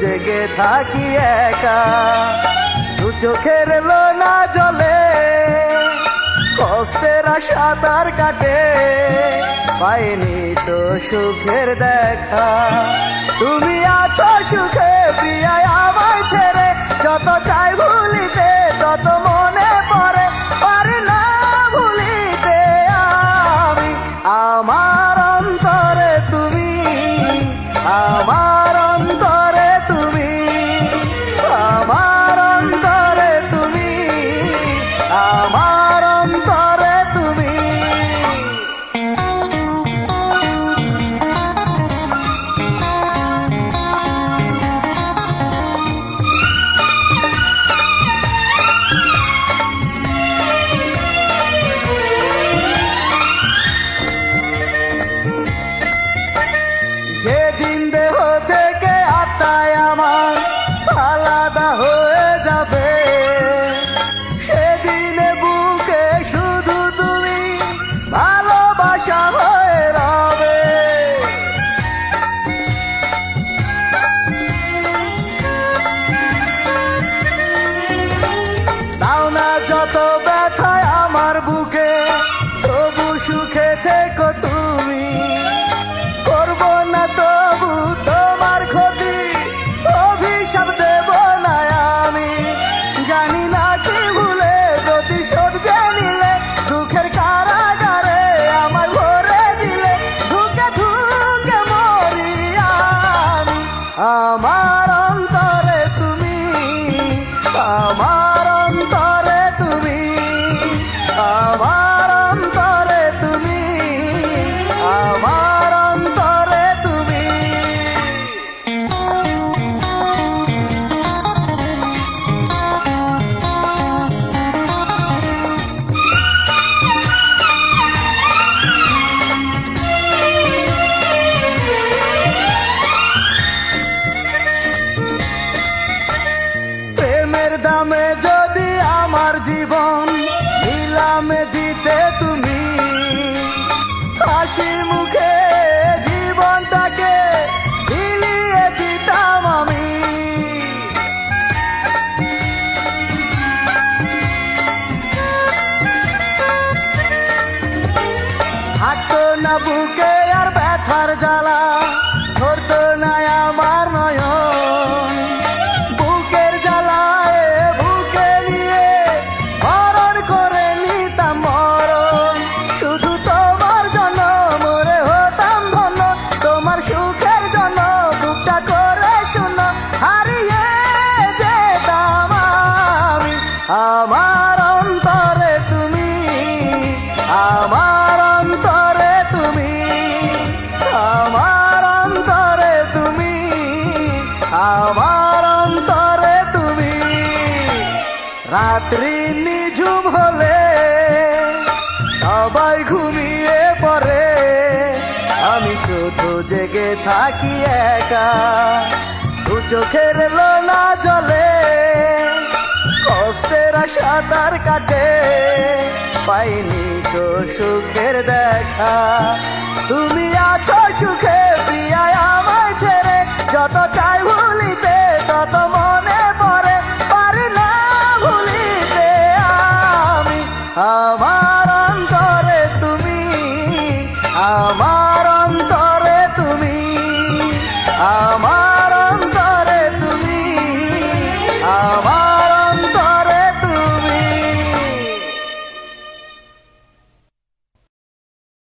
জেগে থাকি একা, দু চোখের লোনা জলে কষ্টের সাঁতার কাটে, পাইনি তো সুখের দেখা। তুমি আছো সুখে প্রিয়া আমায় ছেড়ে, যত চাই ভুলিতে তত মনে পড়ে, পারি না ভুলিতে আমি। আমার অন্তরে তুমি, আমার অন্তরে তুমি, আমার অন্তরে তুমি, আমার অন্তরে তুমি। যেদিন দেহ থেকে আত্মায় আমার আলাদা হয়ে যাবে, সেদিনে বুকে শুধু তুমি ভালোবাসা হয়ে রবে। দাও না যত ব্যথায় আমার বুকে, তবু সুখে থেকো তুমি। করব না তবু তোমার ক্ষতি, অভিশাপ দেব না আমি। জানি না কি ভুলে প্রতিশোধ যে নিলে, দুঃখের কারাগারে আমায় ভরে দিলে, ধুকে ধুকে মরি আমি। আমার অন্তরে তুমি, আমার অন্তরে তুমি, আমার অন্তরে তুমি, আমার অন্তরে তুমি। প্রেমের দামে যদি আমার জীবন নিলামে দিতে তুমি, হাসি মুখে জীবনটাকে বিলিয়ে দিতাম আমি। থাকতো না বুকে আর ব্যথার জ্বালা, ধরতো না আমার নয়ন। বুকের জ্বালায় বুকে নিয়ে মরণ করে নিতাম মরণ। শুধু তোমার জন্য মরে হতাম ধন্য, তোমার সুখের জন্য বুকটা করে শূন্য হারিয়ে যেতাম আমি। আমার অন্তরে তুমি, আমার অন্তরে তুমি, আমার অন্তরে তুমি, আমার অন্তরে তুমি। রাত্রি নিঝুম হলে সবাই ঘুমিয়ে পড়ে, আমি শুধু জেগে থাকি একা, দু চোখের লোনা জলে কষ্টের সাঁতার কাটে, পাইনি তো সুখের দেখা। তুমি আছো সুখে প্রিয়া আমায় ছেড়ে, যত চাই ভুলি